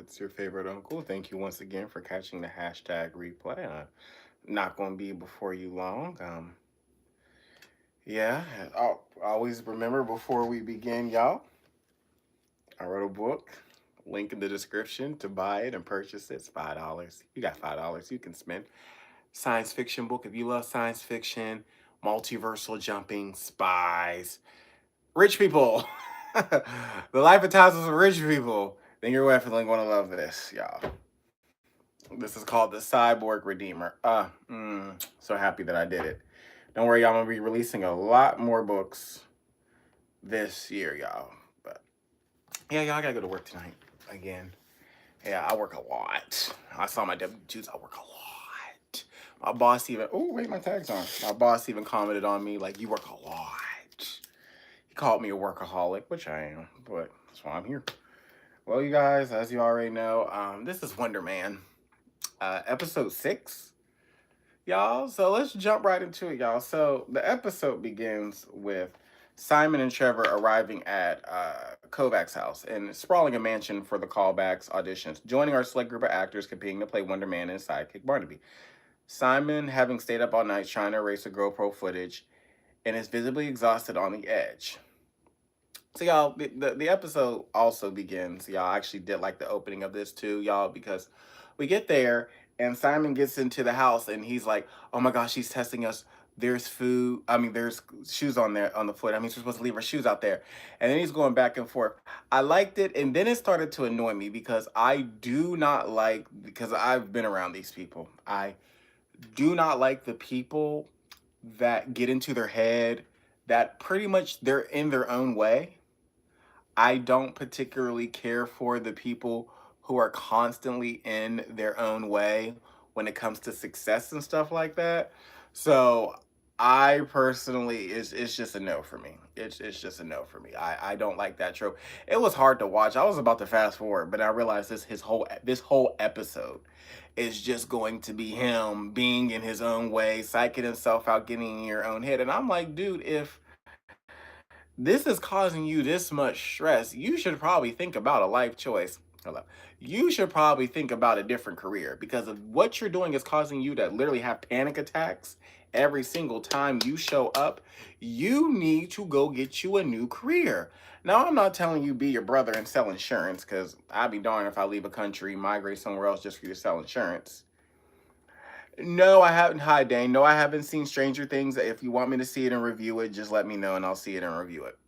It's your favorite uncle. Thank you once again for catching the hashtag replay. I'm not going to be before you long. Yeah, I'll always remember before we begin, y'all. I wrote a book. Link in the description to buy it and purchase it. It's $5. You got $5 you can spend. Science fiction book. If you love science fiction, multiversal jumping, spies, rich people, the life and times of rich people, then you're definitely going to love this, y'all. This is called the Cyborg Redeemer. So happy that I did it. Don't worry, y'all. I'm gonna be releasing a lot more books this year, y'all. But yeah, y'all, I gotta go to work tonight again. Yeah, I work a lot. I saw my W-2s. I work a lot. My boss even. Oh, wait, my tag's on. My boss even commented on me like, "You work a lot." He called me a workaholic, which I am, but that's why I'm here. Well, you guys, as you already know, this is Wonder Man, episode 6, y'all. So let's jump right into it, y'all. So the episode begins with Simon and Trevor arriving at Kovak's house and sprawling a mansion for the callbacks auditions, joining our select group of actors competing to play Wonder Man and sidekick Barnaby. Simon, having stayed up all night trying to erase the GoPro footage, and is visibly exhausted on the edge. So y'all, the episode also begins. Y'all, I actually did like the opening of this too, y'all, because we get there and Simon gets into the house and he's like, "Oh my gosh, she's testing us. There's food. I mean, there's shoes on there on the foot. I mean, we're supposed to leave our shoes out there." And then he's going back and forth. I liked it, and then it started to annoy me because I do not like, because I've been around these people. I do not like the people that get into their head that pretty much they're in their own way. I don't particularly care for the people who are constantly in their own way when it comes to success and stuff like that. So I personally, it's just a no for me. It's just a no for me. I don't like that trope. It was hard to watch. I was about to fast forward, but I realized this whole episode is just going to be him being in his own way, psyching himself out, getting in your own head. And I'm like, dude, if this is causing you this much stress, you should probably think about a life choice. Hello. You should probably think about a different career because of what you're doing is causing you to literally have panic attacks every single time you show up. You need to go get you a new career. Now, I'm not telling you be your brother and sell insurance because I'd be darned if I leave a country, migrate somewhere else just for you to sell insurance. No, I haven't. Hi, Dane. No, I haven't seen Stranger Things. If you want me to see it and review it, just let me know and I'll see it and review it.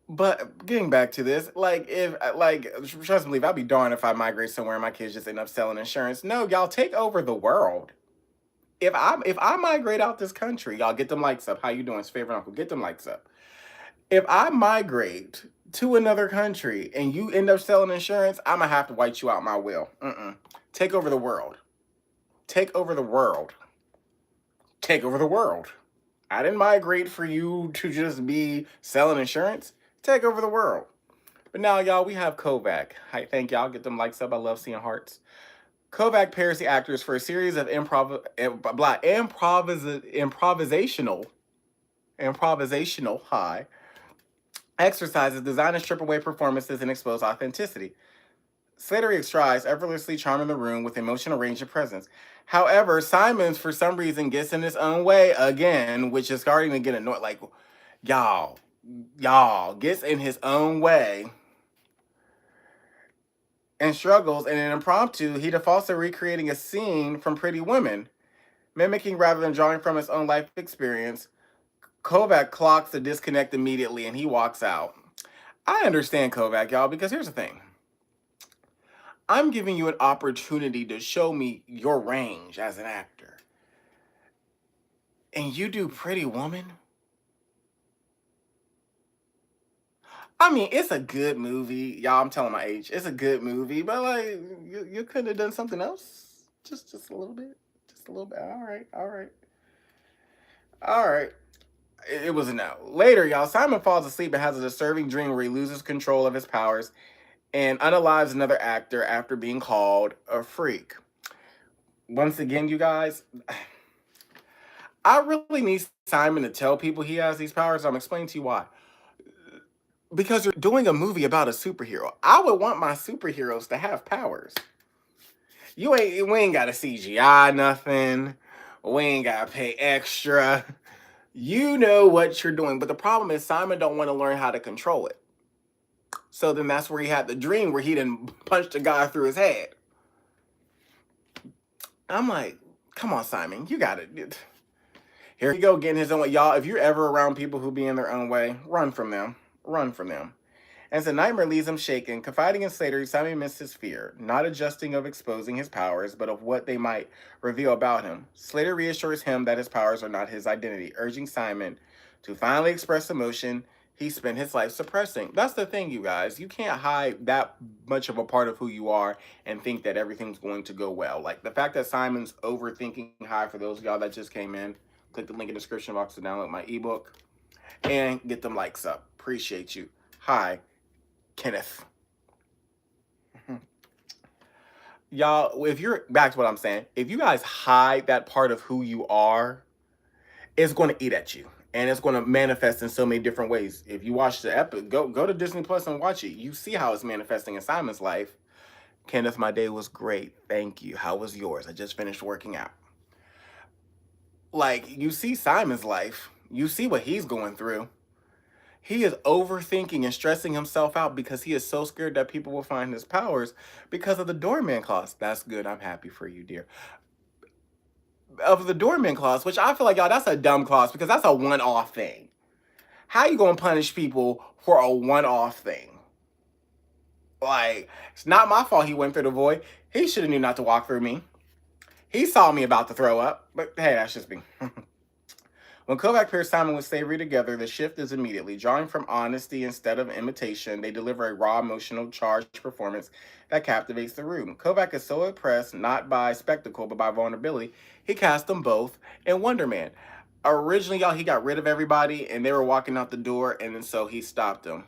But getting back to this, like, if, like, trust me, believe, I'd be darned if I migrate somewhere and my kids just end up selling insurance. No, y'all take over the world. If I migrate out this country, y'all get them likes up. How you doing? It's favorite uncle. Get them likes up. If I migrate to another country and you end up selling insurance, I'm gonna have to white you out my will. Take over the world. Take over the world. Take over the world. I didn't migrate for you to just be selling insurance. Take over the world. But now, y'all, we have Kovak. Hi, thank y'all. Get them likes up. I love seeing hearts. Kovak pairs the actors for a series of improvisational high exercises designed to strip away performances and expose authenticity. Slattery tries effortlessly charming the room with emotional range and presence. However, Simons, for some reason, gets in his own way again, which is starting to get annoyed. Like, y'all, gets in his own way and struggles. And in impromptu, he defaults to recreating a scene from Pretty Women, mimicking rather than drawing from his own life experience. Kovak clocks the disconnect immediately and he walks out. I understand Kovak, y'all, because here's the thing. I'm giving you an opportunity to show me your range as an actor. And you do Pretty Woman? I mean, it's a good movie. Y'all, I'm telling my age. It's a good movie, but like you could have done something else. Just a little bit. Just a little bit. All right. All right. All right. It was a no. Later, y'all, Simon falls asleep and has a disturbing dream where he loses control of his powers and unalives another actor after being called a freak. Once again, you guys, I really need Simon to tell people he has these powers. I'm explaining to you why. because you're doing a movie about a superhero. I would want my superheroes to have powers. We ain't got to CGI nothing. We ain't got to pay extra. You know what you're doing. But the problem is Simon don't want to learn how to control it. So then that's where he had the dream where he didn't punch the guy through his head. I'm like, come on, Simon, you got it. Here you go, getting his own way. Y'all, if you're ever around people who be in their own way, run from them. Run from them. As the nightmare leaves him shaken, confiding in Slattery, Simon missed his fear, not adjusting of exposing his powers, but of what they might reveal about him. Slattery reassures him that his powers are not his identity, urging Simon to finally express emotion he spent his life suppressing. That's the thing, you guys. You can't hide that much of a part of who you are and think that everything's going to go well. Like, the fact that Simon's overthinking high, for those of y'all that just came in, click the link in the description box to download my ebook and get them likes up. Appreciate you. Hi, Kenneth. Y'all, if you're, back to what I'm saying, if you guys hide that part of who you are, it's going to eat at you. And it's going to manifest in so many different ways. If you watch the epic, go to Disney Plus and watch it. You see how it's manifesting in Simon's life. Kenneth, my day was great. Thank you. How was yours? I just finished working out. Like, you see Simon's life. You see what he's going through. He is overthinking and stressing himself out because he is so scared that people will find his powers because of the doorman clause. That's good. I'm happy for you, dear. Of the doorman clause, which I feel like, y'all, that's a dumb clause because that's a one-off thing. How you gonna punish people for a one-off thing? Like, it's not my fault he went through the void. He should have knew not to walk through me. He saw me about to throw up, but hey, that's just me. When Kovak pairs Simon with Slattery together, the shift is immediately. Drawing from honesty instead of imitation, they deliver a raw, emotional, charged performance that captivates the room. Kovak is so impressed, not by spectacle, but by vulnerability, he cast them both in Wonder Man. Originally, y'all, he got rid of everybody, and they were walking out the door, and then so he stopped them.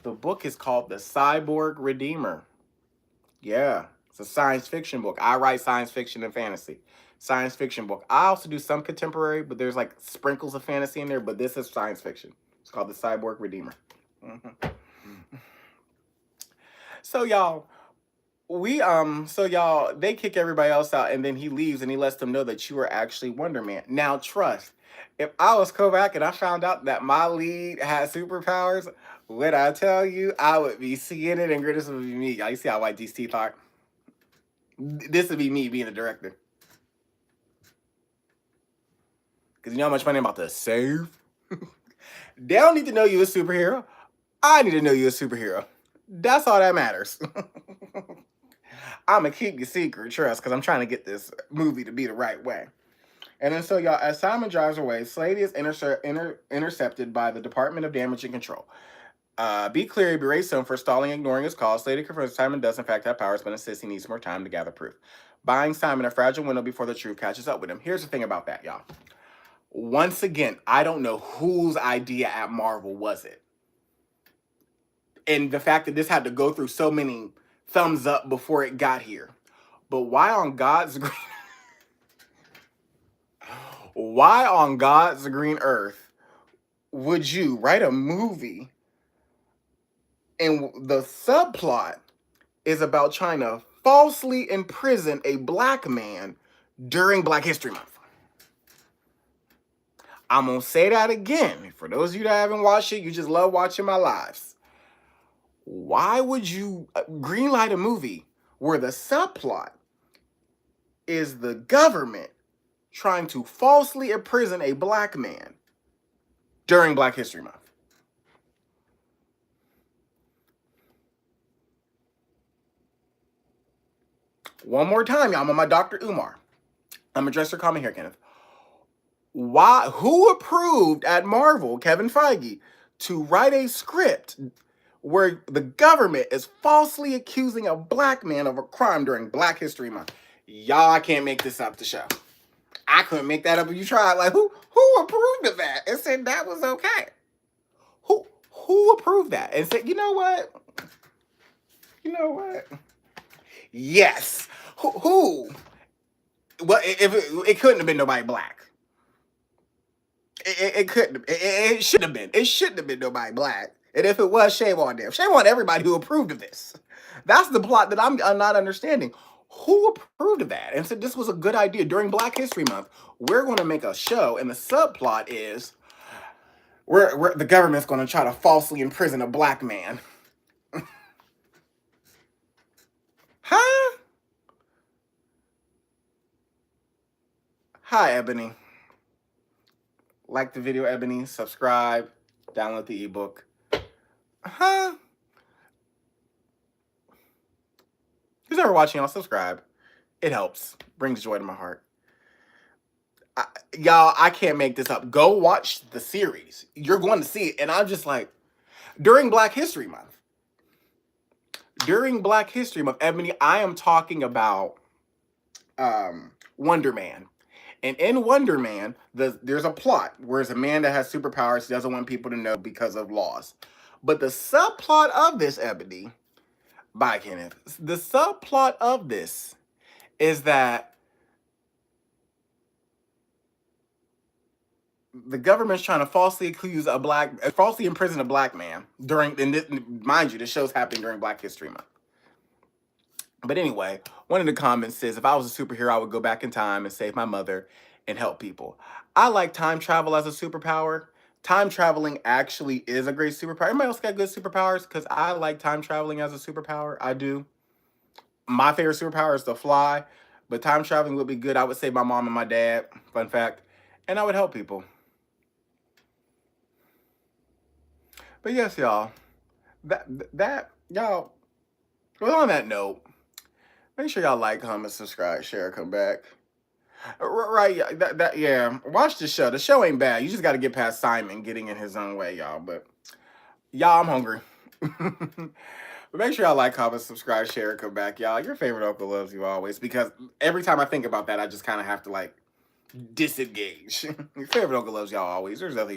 The book is called The Cyborg Redeemer. Yeah, it's a science fiction book. I write science fiction and fantasy. Science fiction book. I also do some contemporary, but there's like sprinkles of fantasy in there, but this is science fiction. It's called The Cyborg Redeemer. So y'all, they kick everybody else out, and then he leaves and he lets them know that you are actually Wonder Man. Now trust, if I was Kovak and I found out that my lead had superpowers, would I tell you, I would be seeing it, and this would be me. You see how white these teeth are? This would be me being the director. Because you know how much money I'm about to save? They don't need to know you're a superhero. I need to know you're a superhero. That's all that matters. I'm going to keep your secret, trust, because I'm trying to get this movie to be the right way. And then so, y'all, as Simon drives away, Slattery is intercepted by the Department of Damage and Control. Cleary berates him for stalling and ignoring his calls. Slattery confirms Simon does in fact have powers, but insists he needs more time to gather proof, buying Simon a fragile window before the truth catches up with him. Here's the thing about that, y'all. Once again, I don't know whose idea at Marvel was it. And the fact that this had to go through so many thumbs up before it got here. But why on God's green earth would you write a movie and the subplot is about trying to falsely imprison a black man during Black History Month? I'm going to say that again. For those of you that haven't watched it, you just love watching my lives. Why would you greenlight a movie where the subplot is the government trying to falsely imprison a black man during Black History Month? One more time, y'all. I'm on my Dr. Umar. I'm a dresser. Call me here, Kenneth. Who approved at Marvel, Kevin Feige, to write a script where the government is falsely accusing a black man of a crime during Black History Month? Y'all, I can't make this up to show. I couldn't make that up if you tried. Like, who approved of that and said that was okay? Who approved that and said, you know what? Yes. Who? Well, if it couldn't have been nobody black. It couldn't have. It shouldn't have been. It shouldn't have been nobody black. And if it was, shame on them. Shame on everybody who approved of this. That's the plot that I'm not understanding. Who approved of that and said this was a good idea during Black History Month? We're going to make a show, and the subplot is the government's going to try to falsely imprison a black man. Huh? Hi, Ebony. Like the video, Ebony. Subscribe. Download the ebook. Huh? Who's ever watching, y'all, subscribe. It helps. Brings joy to my heart. Y'all, I can't make this up. Go watch the series. You're going to see it. And I'm just like, during Black History Month. During Black History Month, Ebony, I am talking about Wonder Man. And in Wonder Man, there's a plot where it's a man that has superpowers he doesn't want people to know because of laws. But the subplot of this, Ebony, bye, Kenneth. The subplot of this is that the government's trying to falsely imprison a black man mind you, this show's happening during Black History Month. But anyway, one of the comments says, if I was a superhero, I would go back in time and save my mother and help people. I like time travel as a superpower. Time traveling actually is a great superpower. Everybody else got good superpowers? Because I like time traveling as a superpower. I do. My favorite superpower is to fly, but time traveling would be good. I would save my mom and my dad, fun fact, and I would help people. But yes, y'all, y'all, well, on that note, make sure y'all like, comment, subscribe, share, come back. Right, yeah. Watch the show. The show ain't bad. You just got to get past Simon getting in his own way, y'all. But y'all, I'm hungry. But make sure y'all like, comment, subscribe, share, come back, y'all. Your favorite uncle loves you always. Because every time I think about that, I just kind of have to like disengage. Your favorite uncle loves y'all always. There's nothing y'all.